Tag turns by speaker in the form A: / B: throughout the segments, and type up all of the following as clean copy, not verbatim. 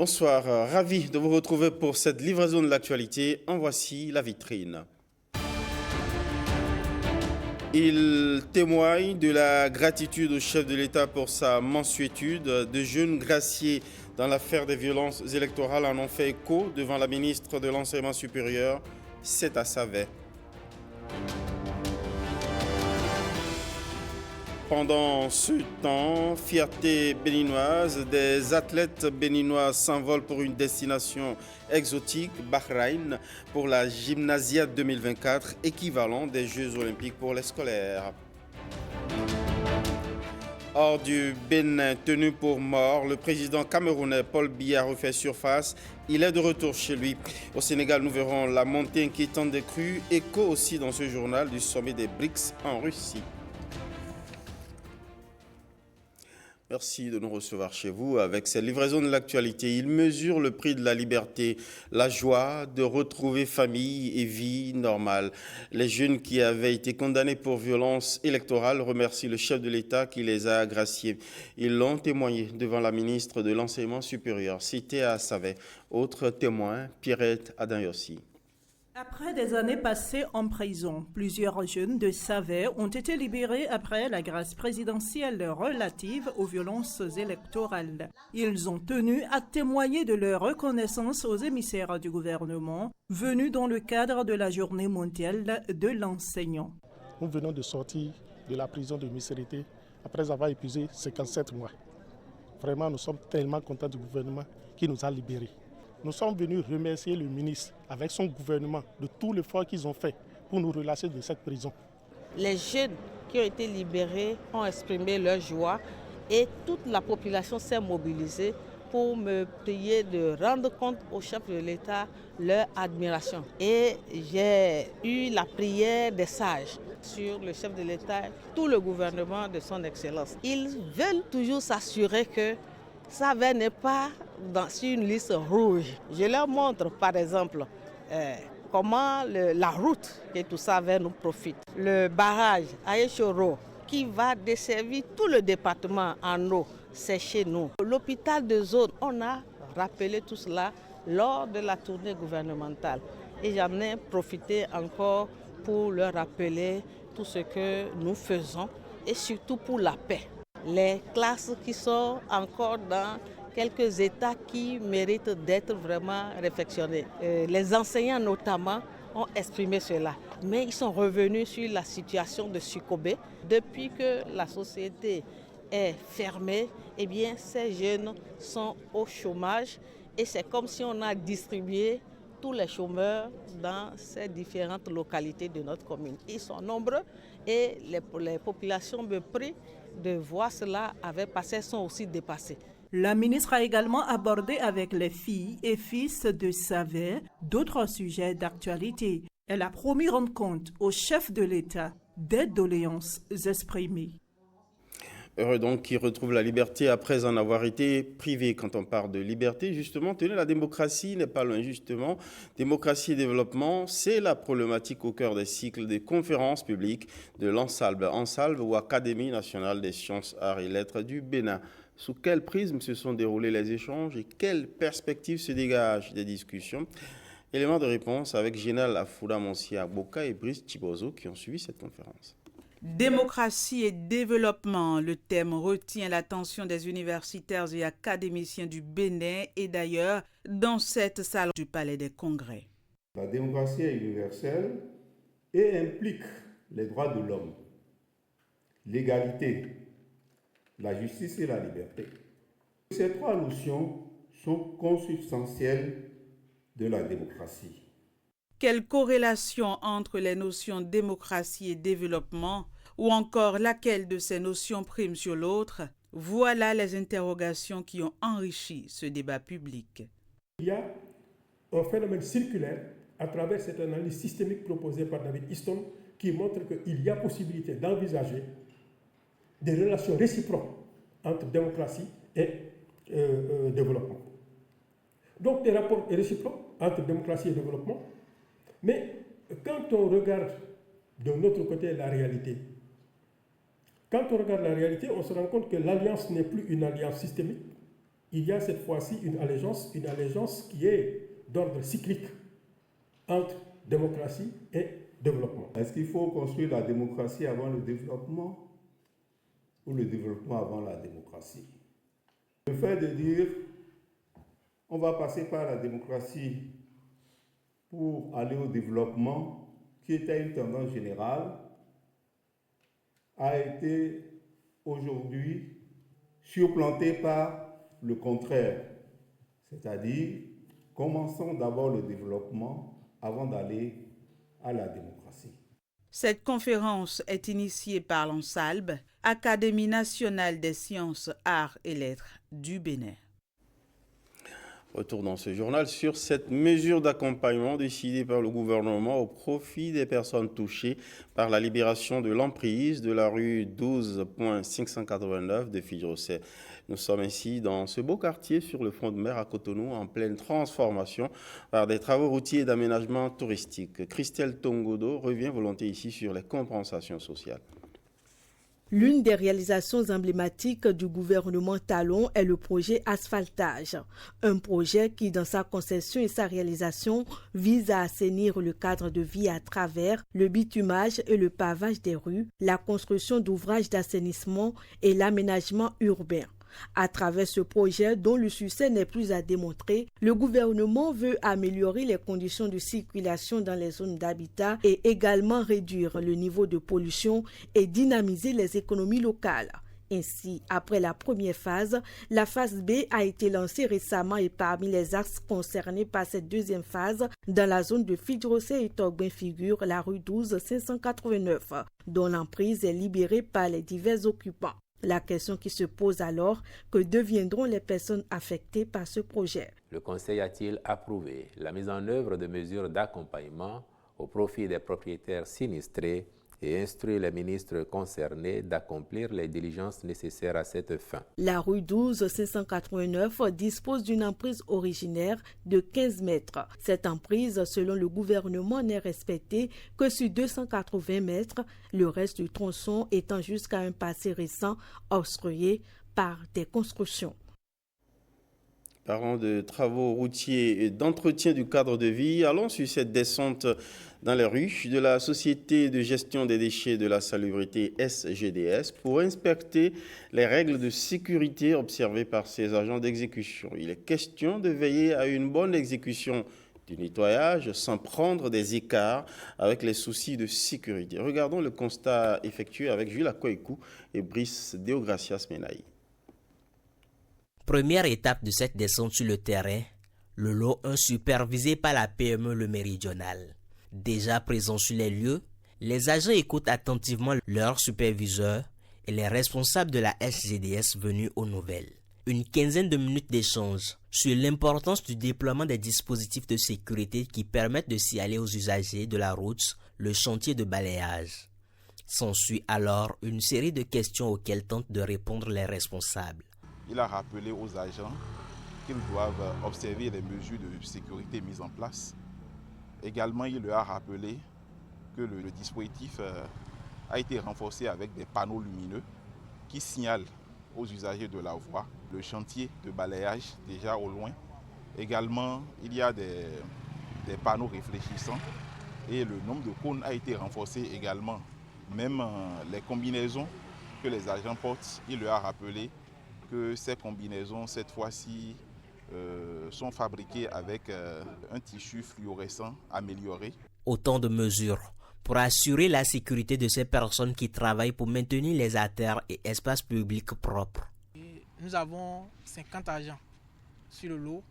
A: Bonsoir, ravi de vous retrouver pour cette livraison de l'actualité. En voici la vitrine. Il témoigne de la gratitude au chef de l'État pour sa mansuétude. De jeunes graciés dans l'affaire des violences électorales en ont fait écho devant la ministre de l'Enseignement supérieur. C'est à Savet. Pendant ce temps, fierté béninoise, des athlètes béninois s'envolent pour une destination exotique, Bahreïn, pour la Gymnasiade 2024, équivalent des Jeux olympiques pour les scolaires. Hors du Bénin, tenu pour mort, le président camerounais Paul Biya refait surface. Il est de retour chez lui. Au Sénégal, nous verrons la montée inquiétante des crues. Écho aussi dans ce journal du sommet des BRICS en Russie. Merci de nous recevoir chez vous avec cette livraison de l'actualité. Il mesure le prix de la liberté, la joie de retrouver famille et vie normale. Les jeunes qui avaient été condamnés pour violence électorale remercient le chef de l'État qui les a agraciés. Ils l'ont témoigné devant la ministre de l'Enseignement supérieur, citée à Savet. Autre témoin, Pierrette Adayossi.
B: Après des années passées en prison, plusieurs jeunes de Savet ont été libérés après la grâce présidentielle relative aux violences électorales. Ils ont tenu à témoigner de leur reconnaissance aux émissaires du gouvernement venus dans le cadre de la journée mondiale de l'enseignant.
C: Nous venons de sortir de la prison de Misérité après avoir épuisé 57 mois. Vraiment, nous sommes tellement contents du gouvernement qui nous a libérés. Nous sommes venus remercier le ministre avec son gouvernement de tout l'effort qu'ils ont fait pour nous relâcher de cette prison.
D: Les jeunes qui ont été libérés ont exprimé leur joie et toute la population s'est mobilisée pour me prier de rendre compte au chef de l'État leur admiration. Et j'ai eu la prière des sages sur le chef de l'État, tout le gouvernement de son Excellence. Ils veulent toujours s'assurer que Savet n'est pas sur une liste rouge. Je leur montre par exemple comment la route que tout Savet nous profite. Le barrage Aéchoro qui va desservir tout le département en eau, c'est chez nous. L'hôpital de zone, on a rappelé tout cela lors de la tournée gouvernementale. Et j'en ai profité encore pour leur rappeler tout ce que nous faisons et surtout pour la paix. Les classes qui sont encore dans quelques états qui méritent d'être vraiment réflexionnées. Les enseignants notamment ont exprimé cela, mais ils sont revenus sur la situation de Sukobé. Depuis que la société est fermée, eh bien, ces jeunes sont au chômage et c'est comme si on a distribué tous les chômeurs dans ces différentes localités de notre commune. Ils sont nombreux et les populations me prient de voir cela avec parce qu'elles sont aussi dépassées.
B: La ministre a également abordé avec les filles et fils de Savet d'autres sujets d'actualité. Elle a promis rendre compte au chef de l'État des doléances exprimées.
A: Heureux donc qui retrouve la liberté après en avoir été privé. Quand on parle de liberté, justement, tenez, la démocratie n'est pas loin, justement. Démocratie et développement, c'est la problématique au cœur des cycles des conférences publiques de l'Ansalve ou Académie nationale des sciences, arts et lettres du Bénin. Sous quel prisme se sont déroulés les échanges et quelles perspectives se dégagent des discussions? Élément de réponse avec Génal Afouda Monsia Boka et Brice Chibozo qui ont suivi cette conférence.
E: Démocratie et développement, le thème retient l'attention des universitaires et académiciens du Bénin et d'ailleurs dans cette salle du Palais des Congrès.
F: La démocratie est universelle et implique les droits de l'homme, l'égalité, la justice et la liberté. Ces trois notions sont consubstantielles de la démocratie.
E: Quelle corrélation entre les notions démocratie et développement, ou encore laquelle de ces notions prime sur l'autre? Voilà les interrogations qui ont enrichi ce débat public.
G: Il y a un phénomène circulaire à travers cette analyse systémique proposée par David Easton qui montre qu'il y a possibilité d'envisager des relations réciproques entre démocratie et développement. Donc des rapports réciproques entre démocratie et développement. Mais quand on regarde de notre côté la réalité, on se rend compte que l'alliance n'est plus une alliance systémique, il y a cette fois-ci une allégeance qui est d'ordre cyclique entre démocratie et développement.
F: Est-ce qu'il faut construire la démocratie avant le développement ou le développement avant la démocratie? Le fait de dire on va passer par la démocratie pour aller au développement, qui était une tendance générale, a été aujourd'hui supplanté par le contraire. C'est-à-dire, commençons d'abord le développement avant d'aller à la démocratie.
E: Cette conférence est initiée par l'ANSALB, Académie nationale des sciences, arts et lettres du Bénin.
A: Retour dans ce journal sur cette mesure d'accompagnement décidée par le gouvernement au profit des personnes touchées par la libération de l'emprise de la rue 12.589 de Fidjrosset. Nous sommes ici dans ce beau quartier sur le front de mer à Cotonou en pleine transformation par des travaux routiers et d'aménagement touristique. Christelle Tongodo revient volontiers ici sur les compensations sociales.
H: L'une des réalisations emblématiques du gouvernement Talon est le projet Asphaltage. Un projet qui, dans sa conception et sa réalisation, vise à assainir le cadre de vie à travers le bitumage et le pavage des rues, la construction d'ouvrages d'assainissement et l'aménagement urbain. À travers ce projet, dont le succès n'est plus à démontrer, le gouvernement veut améliorer les conditions de circulation dans les zones d'habitat et également réduire le niveau de pollution et dynamiser les économies locales. Ainsi, après la première phase, la phase B a été lancée récemment et parmi les axes concernés par cette deuxième phase, dans la zone de Fidjrosset et Togbin figure la rue 12.589, dont l'emprise est libérée par les divers occupants. La question qui se pose alors, que deviendront les personnes affectées par ce projet?
I: Le Conseil a-t-il approuvé la mise en œuvre de mesures d'accompagnement au profit des propriétaires sinistrés et instruit les ministres concernés d'accomplir les diligences nécessaires à cette fin?
H: La rue 12.589 dispose d'une emprise originaire de 15 mètres. Cette emprise, selon le gouvernement, n'est respectée que sur 280 mètres, le reste du tronçon étant jusqu'à un passé récent obstrué par des constructions.
A: Parlant de travaux routiers et d'entretien du cadre de vie, allons sur cette descente dans les rues de la Société de gestion des déchets de la salubrité SGDS pour inspecter les règles de sécurité observées par ses agents d'exécution. Il est question de veiller à une bonne exécution du nettoyage sans prendre des écarts avec les soucis de sécurité. Regardons le constat effectué avec Jules Akoikou et Brice Deogracias Menaï.
J: Première étape de cette descente sur le terrain, le lot 1 supervisé par la PME Le Méridional. Déjà présents sur les lieux, les agents écoutent attentivement leurs superviseurs et les responsables de la SGDS venus aux nouvelles. Une quinzaine de minutes d'échange sur l'importance du déploiement des dispositifs de sécurité qui permettent de signaler aux usagers de la route le chantier de balayage. S'ensuit alors une série de questions auxquelles tentent de répondre les responsables.
K: Il a rappelé aux agents qu'ils doivent observer les mesures de sécurité mises en place. Également, il leur a rappelé que le dispositif a été renforcé avec des panneaux lumineux qui signalent aux usagers de la voie le chantier de balayage déjà au loin. Également, il y a des panneaux réfléchissants et le nombre de cônes a été renforcé également. Même les combinaisons que les agents portent, il leur a rappelé que ces combinaisons, cette fois-ci, sont fabriquées avec un tissu fluorescent amélioré.
J: Autant de mesures pour assurer la sécurité de ces personnes qui travaillent pour maintenir les artères et espaces publics propres.
L: Nous avons 50 agents sur le lot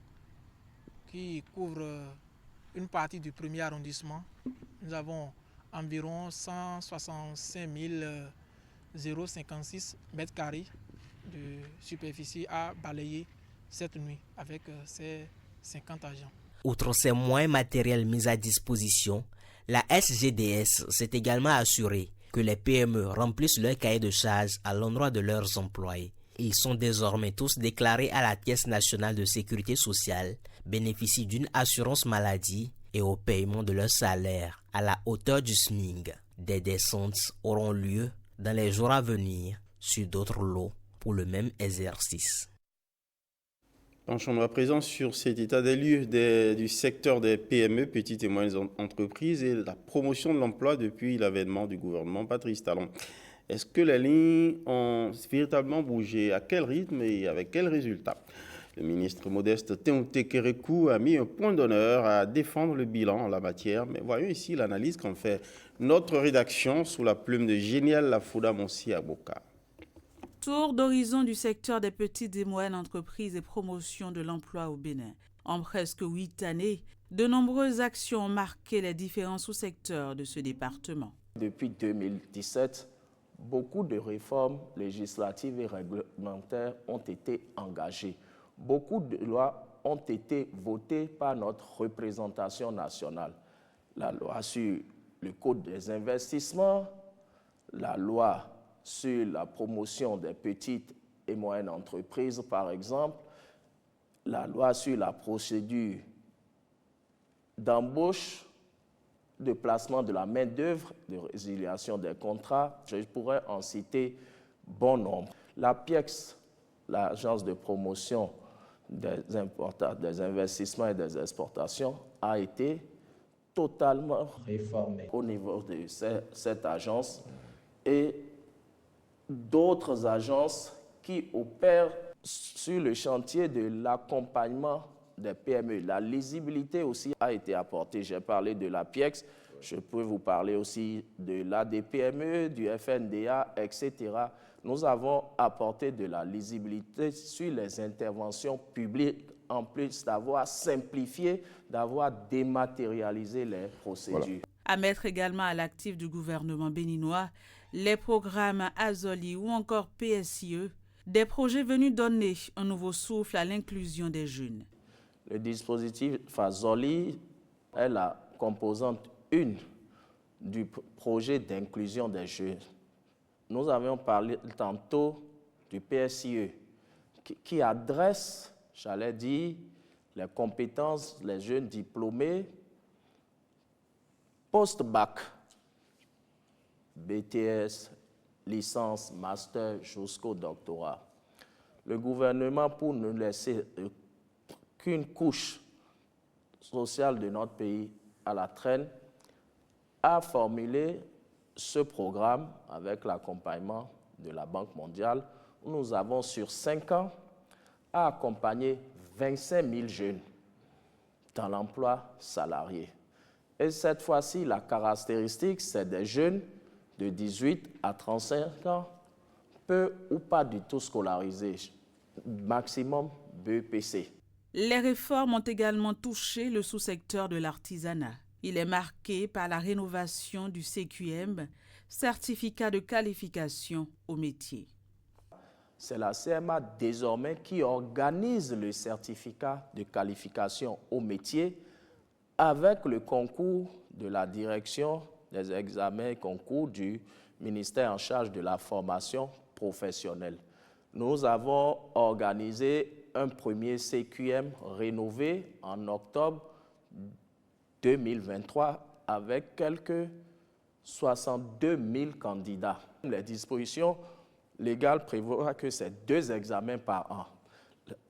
L: qui couvrent une partie du premier arrondissement. Nous avons environ 165 056 mètres carrés de superficie à balayer cette nuit avec ces 50 agents.
J: Outre ces moyens matériels mis à disposition, la SGDS s'est également assurée que les PME remplissent leur cahier de charges à l'endroit de leurs employés. Ils sont désormais tous déclarés à la Caisse nationale de sécurité sociale, bénéficient d'une assurance maladie et au paiement de leur salaire à la hauteur du SMIC. Des descentes auront lieu dans les jours à venir sur d'autres lots pour le même exercice.
A: Penchons-nous à présent sur cet état des lieux du secteur des PME, petites et moyennes entreprises, et la promotion de l'emploi depuis l'avènement du gouvernement Patrice Talon. Est-ce que les lignes ont véritablement bougé? À quel rythme et avec quels résultats? Le ministre Modeste Théonté Kérékou a mis un point d'honneur à défendre le bilan en la matière. Mais voyons ici l'analyse qu'en fait notre rédaction sous la plume de Génial Lafouda Monsi Aboka.
E: Tour d'horizon du secteur des petites et moyennes entreprises et promotion de l'emploi au Bénin. En presque 8 années, de nombreuses actions ont marqué les différents sous-secteurs de ce département.
M: Depuis 2017, beaucoup de réformes législatives et réglementaires ont été engagées. Beaucoup de lois ont été votées par notre représentation nationale. La loi sur le code des investissements, la loi sur la promotion des petites et moyennes entreprises, par exemple, la loi sur la procédure d'embauche, de placement de la main-d'œuvre, de résiliation des contrats. Je pourrais en citer bon nombre. La PIEX, l'agence de promotion des investissements et des exportations, a été totalement réformée au niveau de cette agence et d'autres agences qui opèrent sur le chantier de l'accompagnement des PME. La lisibilité aussi a été apportée. J'ai parlé de la PIEX, je peux vous parler aussi de l'ADPME, du FNDA, etc. Nous avons apporté de la lisibilité sur les interventions publiques, en plus d'avoir simplifié, d'avoir dématérialisé les procédures. Voilà.
E: À mettre également à l'actif du gouvernement béninois les programmes Azoli ou encore PSIE, des projets venus donner un nouveau souffle à l'inclusion des jeunes.
M: Le dispositif Azoli est la composante 1 du projet d'inclusion des jeunes. Nous avions parlé tantôt du PSIE qui adresse, j'allais dire, les compétences des jeunes diplômés post-bac, BTS, licence, master jusqu'au doctorat. Le gouvernement, pour ne laisser qu'une couche sociale de notre pays à la traîne, a formulé ce programme avec l'accompagnement de la Banque mondiale, où nous avons sur 5 ans à accompagner 25 000 jeunes dans l'emploi salarié. Et cette fois-ci, la caractéristique, c'est des jeunes de 18 à 35 ans, peu ou pas du tout scolarisés, maximum BEPC.
E: Les réformes ont également touché le sous-secteur de l'artisanat. Il est marqué par la rénovation du CQM, certificat de qualification au métier.
M: C'est la CMA désormais qui organise le certificat de qualification au métier avec le concours de la direction des examens et concours du ministère en charge de la formation professionnelle. Nous avons organisé un premier CQM rénové en octobre 2023 avec quelques 62 000 candidats. Les dispositions légales prévoient que c'est 2 examens par an,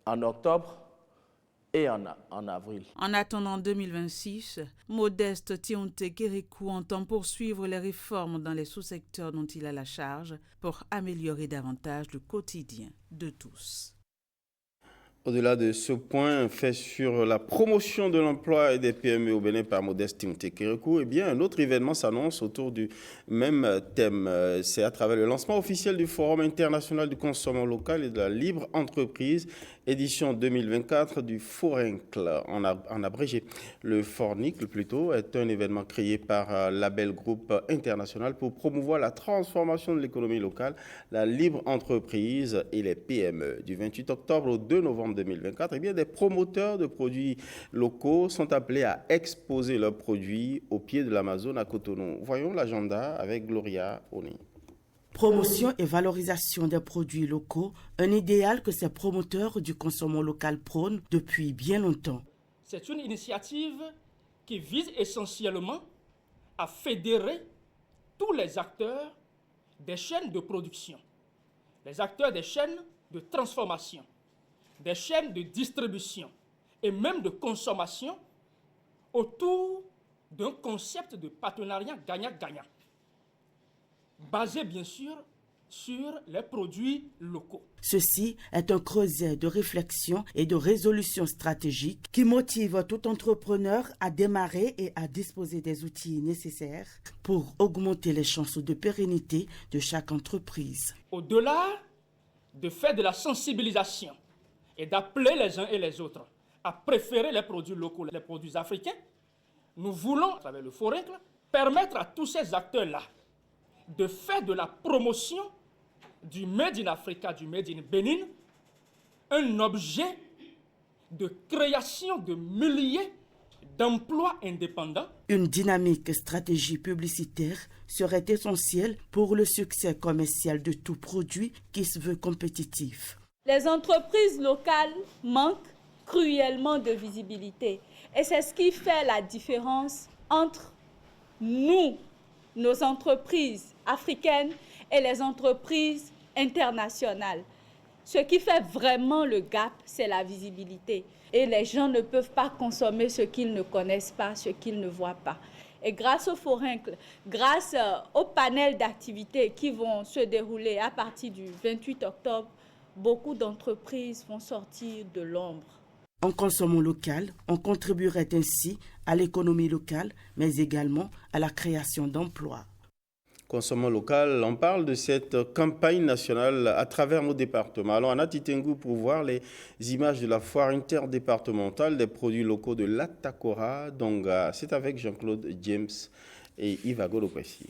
M: en octobre et en avril.
E: En attendant 2026, Modeste Théonté Kérékou entend poursuivre les réformes dans les sous-secteurs dont il a la charge pour améliorer davantage le quotidien de tous.
A: Au-delà de ce point fait sur la promotion de l'emploi et des PME au Bénin par Modeste Théonté Kérékou, eh bien, un autre événement s'annonce autour du même thème. C'est à travers le lancement officiel du Forum international du consommation local et de la libre entreprise, édition 2024 du FORINCL, en abrégé. Le FORNICL, plutôt, est un événement créé par Label Group International pour promouvoir la transformation de l'économie locale, la libre entreprise et les PME. Du 28 octobre au 2 novembre 2024, eh bien, des promoteurs de produits locaux sont appelés à exposer leurs produits au pied de l'Amazone à Cotonou. Voyons l'agenda avec Gloria Oni.
N: Promotion et valorisation des produits locaux, un idéal que ces promoteurs du consommation local prônent depuis bien longtemps.
O: C'est une initiative qui vise essentiellement à fédérer tous les acteurs des chaînes de production, les acteurs des chaînes de transformation, des chaînes de distribution et même de consommation autour d'un concept de partenariat gagnant-gagnant, basé bien sûr sur les produits locaux.
N: Ceci est un creuset de réflexion et de résolution stratégique qui motive tout entrepreneur à démarrer et à disposer des outils nécessaires pour augmenter les chances de pérennité de chaque entreprise.
O: Au-delà de faire de la sensibilisation et d'appeler les uns et les autres à préférer les produits locaux, les produits africains, nous voulons, à travers le Forincle, permettre à tous ces acteurs-là de faire de la promotion du Made in Africa, du Made in Bénin, un objet de création de milliers d'emplois indépendants.
N: Une dynamique stratégie publicitaire serait essentielle pour le succès commercial de tout produit qui se veut compétitif.
P: Les entreprises locales manquent cruellement de visibilité et c'est ce qui fait la différence entre nous, nos entreprises africaines et les entreprises internationales. Ce qui fait vraiment le gap, c'est la visibilité. Et les gens ne peuvent pas consommer ce qu'ils ne connaissent pas, ce qu'ils ne voient pas. Et grâce au Forincle, grâce au panel d'activités qui vont se dérouler à partir du 28 octobre, beaucoup d'entreprises vont sortir de l'ombre.
N: En consommant local, on contribuerait ainsi à l'économie locale, mais également à la création d'emplois.
A: Consommons local, on parle de cette campagne nationale à travers nos départements. Alors, on a Titengu pour voir les images de la foire interdépartementale des produits locaux de l'Atakora Donga. C'est avec Jean-Claude James et Yves Agolopessi.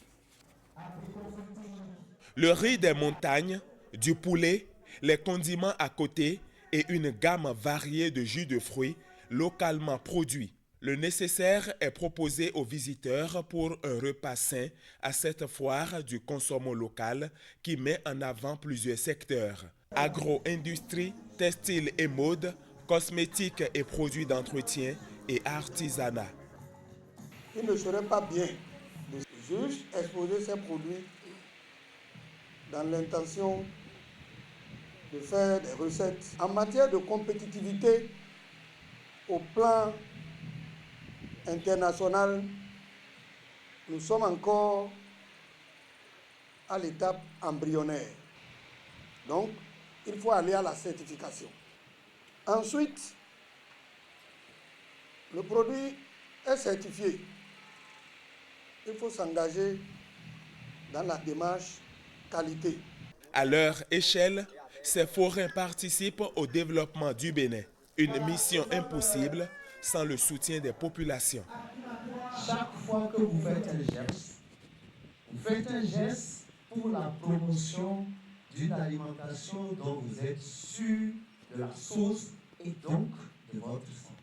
Q: Le riz des montagnes, du poulet, les condiments à côté et une gamme variée de jus de fruits localement produits. Le nécessaire est proposé aux visiteurs pour un repas sain à cette foire du consommant local qui met en avant plusieurs secteurs. Agro-industrie, textile et mode, cosmétiques et produits d'entretien et artisanat.
R: Il ne serait pas bien de juste exposer ces produits dans l'intention de faire des recettes. En matière de compétitivité, au plan international, nous sommes encore à l'étape embryonnaire. Donc, il faut aller à la certification. Ensuite, le produit est certifié. Il faut s'engager dans la démarche qualité.
Q: À leur échelle, ces forains participent au développement du Bénin. Une mission impossible sans le soutien des populations.
S: Chaque fois que vous faites un geste pour la promotion d'une alimentation dont vous êtes sûr de la source et donc de votre santé.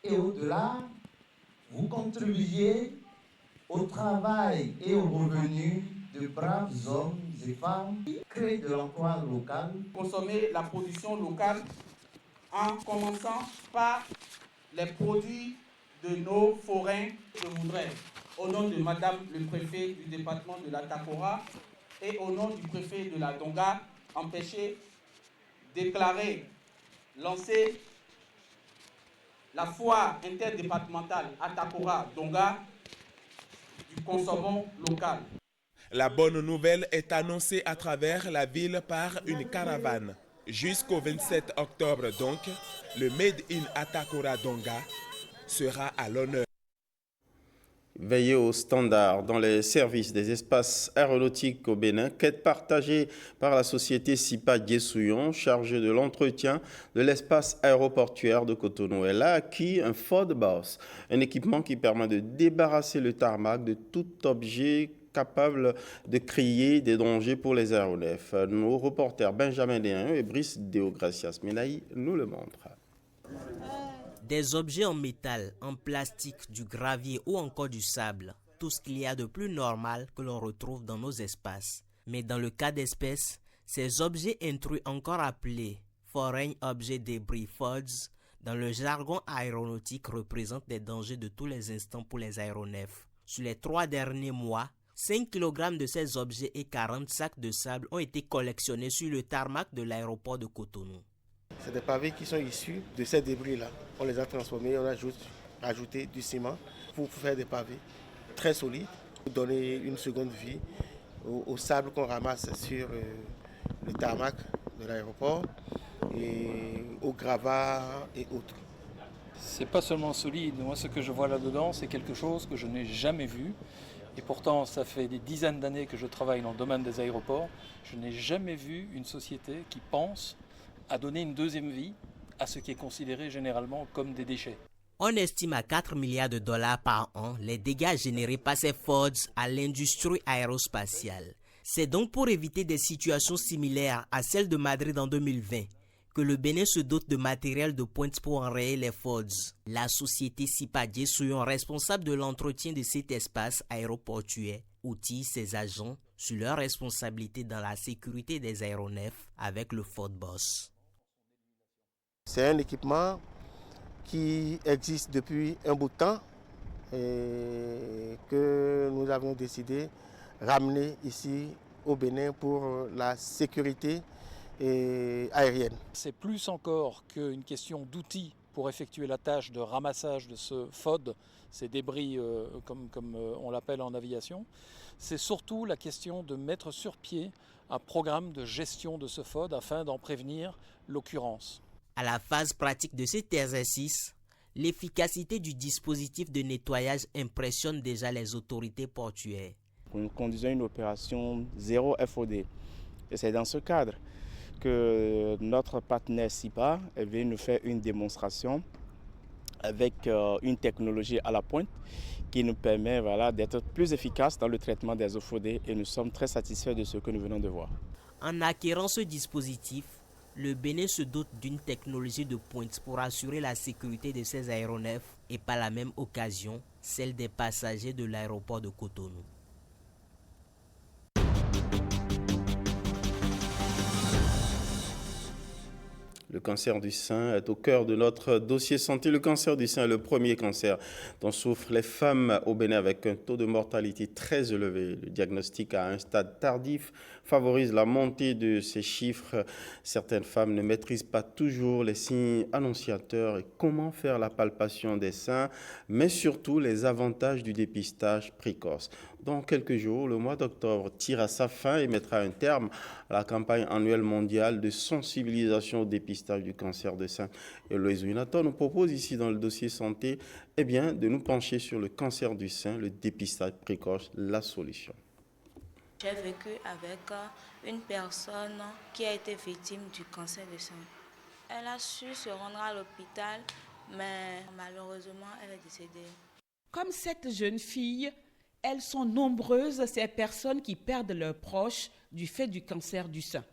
S: Et au-delà, vous contribuez au travail et aux revenus de braves hommes et femmes qui créent de l'emploi local.
T: Consommer la production locale en commençant par les produits de nos forains. Je voudrais, au nom de Madame le préfet du département de l'Atakora et au nom du préfet de la Donga, empêcher, déclarer, lancer la foire interdépartementale Atakora-Donga du consommant local.
Q: La bonne nouvelle est annoncée à travers la ville par une caravane. Jusqu'au 27 octobre donc, le Made in Atakora Donga sera à l'honneur.
A: Veiller aux standards dans les services des espaces aéronautiques au Bénin, quête partagée par la société SIPA Guessouillon, chargée de l'entretien de l'espace aéroportuaire de Cotonou. Elle a acquis un Ford Boss, un équipement qui permet de débarrasser le tarmac de tout objet capable de créer des dangers pour les aéronefs. Nos reporters Benjamin Déhin et Brice Deogracias Menaï nous le montrent.
J: Des objets en métal, en plastique, du gravier ou encore du sable, tout ce qu'il y a de plus normal que l'on retrouve dans nos espaces. Mais dans le cas d'espèces, ces objets intrus encore appelés Foreign Object Debris FODS, dans le jargon aéronautique représentent des dangers de tous les instants pour les aéronefs. Sur les 3 derniers mois, 5 kg de ces objets et 40 sacs de sable ont été collectionnés sur le tarmac de l'aéroport de Cotonou.
U: C'est des pavés qui sont issus de ces débris-là. On les a transformés, on a ajouté du ciment pour faire des pavés très solides, pour donner une seconde vie au sable qu'on ramasse sur le tarmac de l'aéroport et au gravat et autres.
V: C'est pas seulement solide, moi ce que je vois là-dedans, c'est quelque chose que je n'ai jamais vu. Et pourtant, ça fait des dizaines d'années que je travaille dans le domaine des aéroports. Je n'ai jamais vu une société qui pense à donner une deuxième vie à ce qui est considéré généralement comme des déchets.
J: On estime à 4 milliards de dollars par an les dégâts générés par ces Fords à l'industrie aérospatiale. C'est donc pour éviter des situations similaires à celle de Madrid en 2020 que le Bénin se dote de matériel de pointe pour enrayer les Fords. La société Cipadier, soyons responsable de l'entretien de cet espace aéroportuaire, outille ses agents sur leur responsabilité dans la sécurité des aéronefs avec le Ford Boss.
U: C'est un équipement qui existe depuis un bout de temps et que nous avions décidé de ramener ici au Bénin pour la sécurité aérienne.
V: C'est plus encore qu'une question d'outils pour effectuer la tâche de ramassage de ce FOD, ces débris comme on l'appelle en aviation. C'est surtout la question de mettre sur pied un programme de gestion de ce FOD afin d'en prévenir l'occurrence.
J: À la phase pratique de cet exercice, l'efficacité du dispositif de nettoyage impressionne déjà les autorités portuaires.
W: Nous conduisons une opération zéro FOD. Et c'est dans ce cadre que notre partenaire CIPA est venu nous faire une démonstration avec une technologie à la pointe qui nous permet d'être plus efficaces dans le traitement des eaux fraudées et nous sommes très satisfaits de ce que nous venons de voir.
J: En acquérant ce dispositif, le Bénin se dote d'une technologie de pointe pour assurer la sécurité de ses aéronefs et par la même occasion celle des passagers de l'aéroport de Cotonou.
A: Le cancer du sein est au cœur de notre dossier santé. Le cancer du sein est le premier cancer dont souffrent les femmes au Bénin avec un taux de mortalité très élevé. Le diagnostic à un stade tardif favorise la montée de ces chiffres. Certaines femmes ne maîtrisent pas toujours les signes annonciateurs et comment faire la palpation des seins, mais surtout les avantages du dépistage précoce. Dans quelques jours, le mois d'octobre tire à sa fin et mettra un terme à la campagne annuelle mondiale de sensibilisation au dépistage du cancer de sein. Et Loïs Winaton nous propose ici dans le dossier santé de nous pencher sur le cancer du sein, le dépistage précoce, la solution.
X: J'ai vécu avec une personne qui a été victime du cancer du sein. Elle a su se rendre à l'hôpital, mais malheureusement, elle est décédée.
Y: Comme cette jeune fille, elles sont nombreuses ces personnes qui perdent leurs proches du fait du cancer du sein.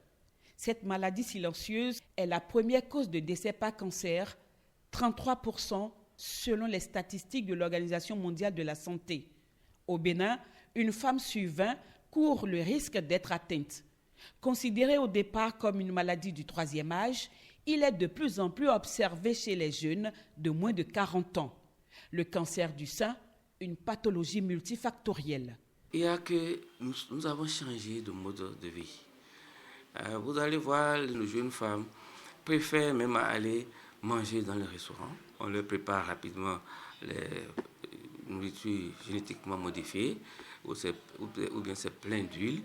Y: Cette maladie silencieuse est la première cause de décès par cancer, 33% selon les statistiques de l'Organisation mondiale de la santé. Au Bénin, une femme sur 20 court le risque d'être atteinte. Considéré au départ comme une maladie du troisième âge, il est de plus en plus observé chez les jeunes de moins de 40 ans. Le cancer du sein, une pathologie multifactorielle.
Z: Il y a que nous avons changé de mode de vie. Vous allez voir, les jeunes femmes préfèrent même aller manger dans les restaurants. On leur prépare rapidement les nourritures génétiquement modifiées, ou bien c'est plein d'huile,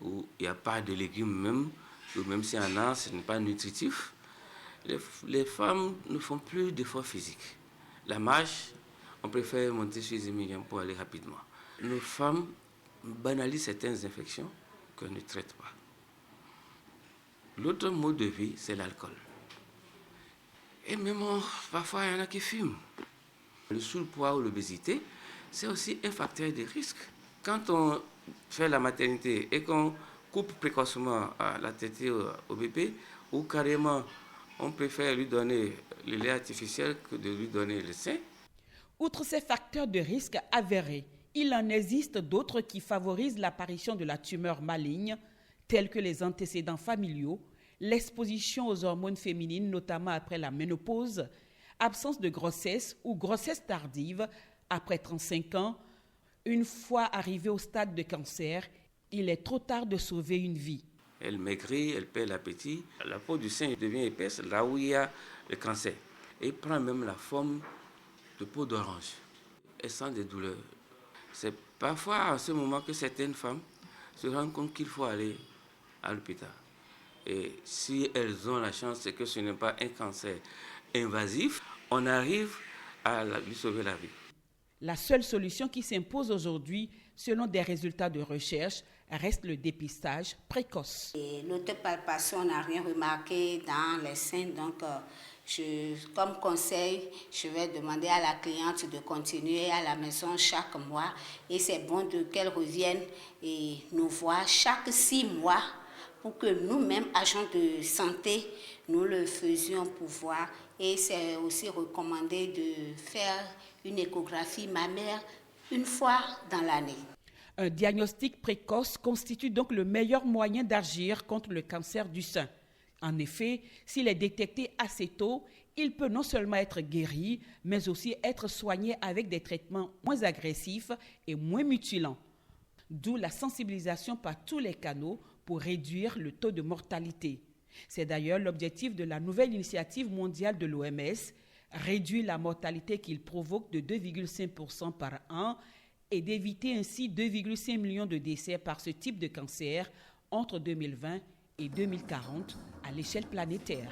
Z: où il n'y a pas de légumes même, ou même s'il y en a, ce n'est pas nutritif. Les femmes ne font plus d'efforts physiques. La marche, on préfère monter sur les millions pour aller rapidement. Nos femmes banalisent certaines infections qu'on ne traite pas. L'autre mode de vie, c'est l'alcool. Et même parfois, il y en a qui fument. Le surpoids ou l'obésité, c'est aussi un facteur de risque. Quand on fait la maternité et qu'on coupe précocement la tétée au bébé, ou carrément on préfère lui donner le lait artificiel que de lui donner le sein.
Y: Outre ces facteurs de risque avérés, il en existe d'autres qui favorisent l'apparition de la tumeur maligne, tels que les antécédents familiaux, l'exposition aux hormones féminines, notamment après la ménopause, absence de grossesse ou grossesse tardive après 35 ans. Une fois arrivé au stade de cancer, il est trop tard de sauver une vie.
Z: elle maigrit, elle perd l'appétit. La peau du sein devient épaisse là où il y a le cancer. Et prend même la forme de peau d'orange. Elle sent des douleurs. C'est parfois à ce moment que certaines femmes se rendent compte qu'il faut aller à l'hôpital. Et si elles ont la chance, c'est que ce n'est pas un cancer invasif, on arrive à lui sauver la vie.
Y: La seule solution qui s'impose aujourd'hui, selon des résultats de recherche, reste le dépistage précoce.
B: L'autopalpation, on n'a rien remarqué dans les seins, donc comme conseil, je vais demander à la cliente de continuer à la maison chaque mois et c'est bon qu'elle revienne et nous voir chaque 6 mois pour que nous-mêmes, agents de santé, nous le faisions pour voir. Et c'est aussi recommandé de faire une échographie mammaire une fois dans l'année.
Y: Un diagnostic précoce constitue donc le meilleur moyen d'agir contre le cancer du sein. En effet, s'il est détecté assez tôt, il peut non seulement être guéri, mais aussi être soigné avec des traitements moins agressifs et moins mutilants. D'où la sensibilisation par tous les canaux pour réduire le taux de mortalité. C'est d'ailleurs l'objectif de la nouvelle initiative mondiale de l'OMS, réduire la mortalité qu'il provoque de 2,5% par an et d'éviter ainsi 2,5 millions de décès par ce type de cancer entre 2020 et 2040 à l'échelle planétaire.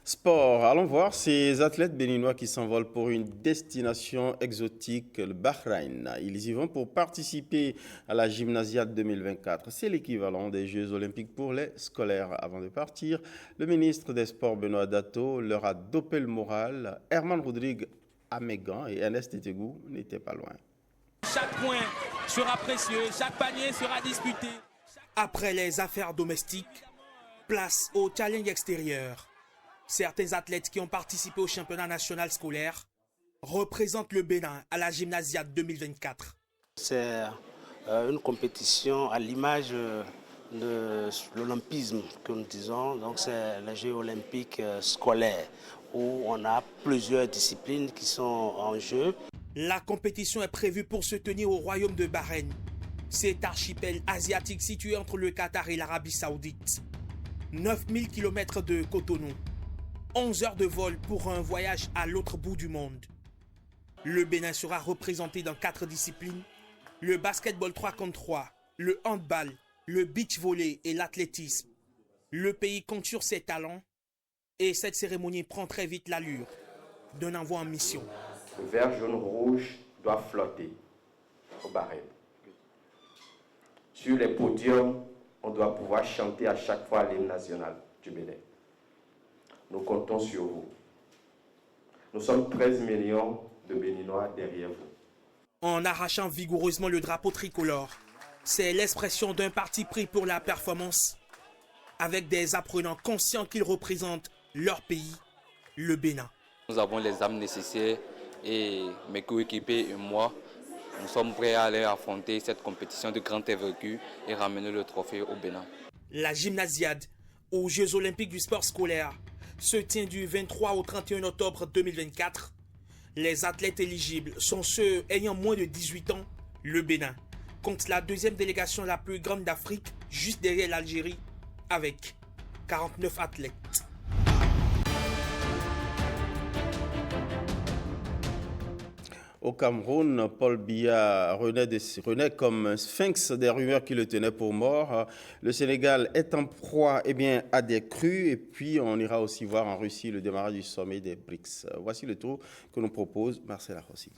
A: Sport, allons voir ces athlètes béninois qui s'envolent pour une destination exotique, le Bahreïn. Ils y vont pour participer à la Gymnasiade 2024. C'est l'équivalent des Jeux olympiques pour les scolaires. Avant de partir, le ministre des Sports, Benoît Dato, leur a dopé le moral. Herman Rodrigue à Mégan et Ernest Tétegou n'étaient pas loin.
C: Chaque point sera précieux, chaque panier sera disputé.
D: Après les affaires domestiques, place au challenge extérieur. Certains athlètes qui ont participé au championnat national scolaire représentent le Bénin à la Gymnasiade 2024.
F: C'est une compétition à l'image de l'olympisme que nous disons. Donc c'est les Jeux olympiques scolaires où on a plusieurs disciplines qui sont en jeu.
D: La compétition est prévue pour se tenir au royaume de Bahreïn. Cet archipel asiatique situé entre le Qatar et l'Arabie Saoudite. 9000 km de Cotonou. 11 heures de vol pour un voyage à l'autre bout du monde. Le Bénin sera représenté dans 4 disciplines, le basketball 3 contre 3, le handball, le beach volley et l'athlétisme. Le pays compte sur ses talents et cette cérémonie prend très vite l'allure d'un envoi en mission.
M: Le vert, jaune, rouge doit flotter au Bahreïn. Sur les podiums, on doit pouvoir chanter à chaque fois l'hymne national du Bénin. Nous comptons sur vous. Nous sommes 13 millions de Béninois derrière vous.
D: En arrachant vigoureusement le drapeau tricolore, c'est l'expression d'un parti pris pour la performance, avec des apprenants conscients qu'ils représentent leur pays, le Bénin.
G: Nous avons les armes nécessaires et mes coéquipiers et moi, nous sommes prêts à aller affronter cette compétition de grande envergure et ramener le trophée au Bénin.
D: La Gymnasiade aux Jeux olympiques du sport scolaire se tient du 23 au 31 octobre 2024. Les athlètes éligibles sont ceux ayant moins de 18 ans. Le Bénin compte la deuxième délégation la plus grande d'Afrique, juste derrière l'Algérie, avec 49 athlètes.
A: Au Cameroun, Paul Biya renaît comme un sphinx des rumeurs qui le tenaient pour mort. Le Sénégal est en proie à des crues. Et puis, on ira aussi voir en Russie le démarrage du sommet des BRICS. Voici le tour que nous propose Marcel Rossi.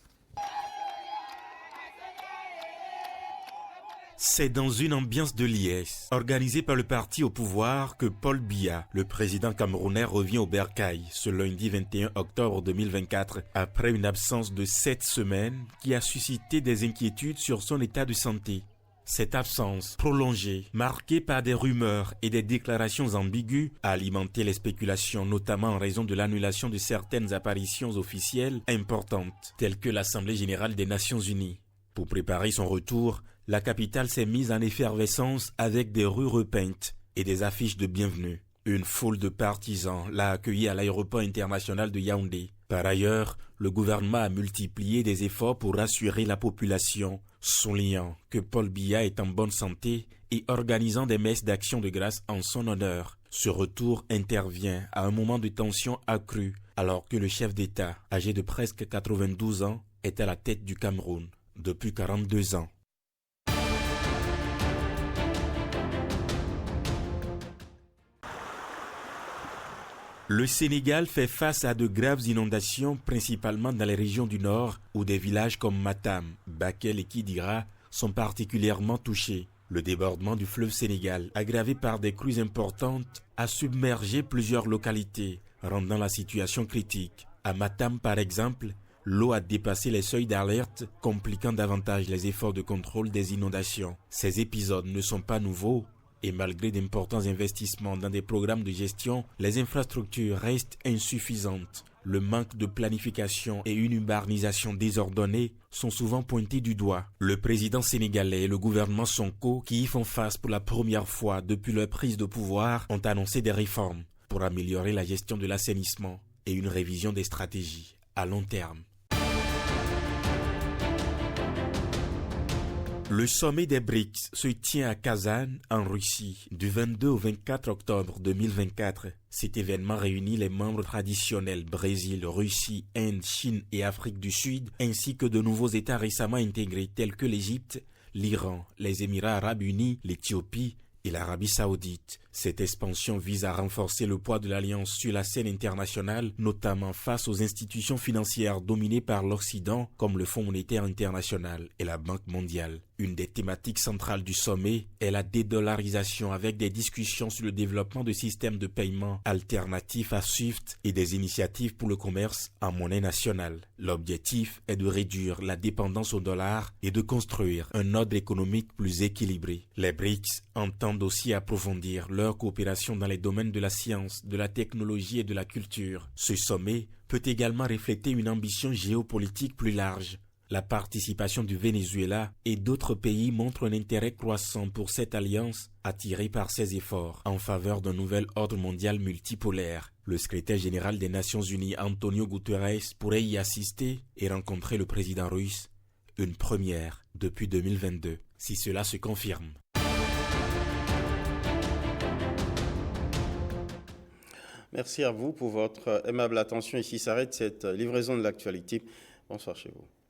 I: C'est dans une ambiance de liesse, organisée par le parti au pouvoir, que Paul Biya, le président camerounais, revient au Bercail ce lundi 21 octobre 2024, après une absence de 7 semaines qui a suscité des inquiétudes sur son état de santé. Cette absence prolongée, marquée par des rumeurs et des déclarations ambiguës, a alimenté les spéculations, notamment en raison de l'annulation de certaines apparitions officielles importantes, telles que l'Assemblée générale des Nations unies. Pour préparer son retour, la capitale s'est mise en effervescence avec des rues repeintes et des affiches de bienvenue. Une foule de partisans l'a accueilli à l'aéroport international de Yaoundé. Par ailleurs, le gouvernement a multiplié des efforts pour rassurer la population, soulignant que Paul Biya est en bonne santé et organisant des messes d'action de grâce en son honneur. Ce retour intervient à un moment de tension accrue, alors que le chef d'État, âgé de presque 92 ans, est à la tête du Cameroun depuis 42 ans. Le Sénégal fait face à de graves inondations, principalement dans les régions du nord, où des villages comme Matam, Bakel et Kidira sont particulièrement touchés. Le débordement du fleuve Sénégal, aggravé par des crues importantes, a submergé plusieurs localités, rendant la situation critique. À Matam, par exemple, l'eau a dépassé les seuils d'alerte, compliquant davantage les efforts de contrôle des inondations. Ces épisodes ne sont pas nouveaux. Et malgré d'importants investissements dans des programmes de gestion, les infrastructures restent insuffisantes. Le manque de planification et une urbanisation désordonnée sont souvent pointés du doigt. Le président sénégalais et le gouvernement Sonko, qui y font face pour la première fois depuis leur prise de pouvoir, ont annoncé des réformes pour améliorer la gestion de l'assainissement et une révision des stratégies à long terme. Le sommet des BRICS se tient à Kazan, en Russie, du 22 au 24 octobre 2024. Cet événement réunit les membres traditionnels Brésil, Russie, Inde, Chine et Afrique du Sud, ainsi que de nouveaux États récemment intégrés tels que l'Égypte, l'Iran, les Émirats arabes unis, l'Éthiopie et l'Arabie saoudite. Cette expansion vise à renforcer le poids de l'Alliance sur la scène internationale, notamment face aux institutions financières dominées par l'Occident, comme le Fonds monétaire international et la Banque mondiale. Une des thématiques centrales du sommet est la dédollarisation, avec des discussions sur le développement de systèmes de paiement alternatifs à SWIFT et des initiatives pour le commerce en monnaie nationale. L'objectif est de réduire la dépendance au dollar et de construire un ordre économique plus équilibré. Les BRICS entendent aussi approfondir leur coopération dans les domaines de la science, de la technologie et de la culture. Ce sommet peut également refléter une ambition géopolitique plus large. La participation du Venezuela et d'autres pays montre un intérêt croissant pour cette alliance, attirée par ses efforts en faveur d'un nouvel ordre mondial multipolaire. Le secrétaire général des Nations Unies, Antonio Guterres, pourrait y assister et rencontrer le président russe, une première depuis 2022, si cela se confirme.
A: Merci à vous pour votre aimable attention. Ici s'arrête cette livraison de l'actualité. Bonsoir chez vous.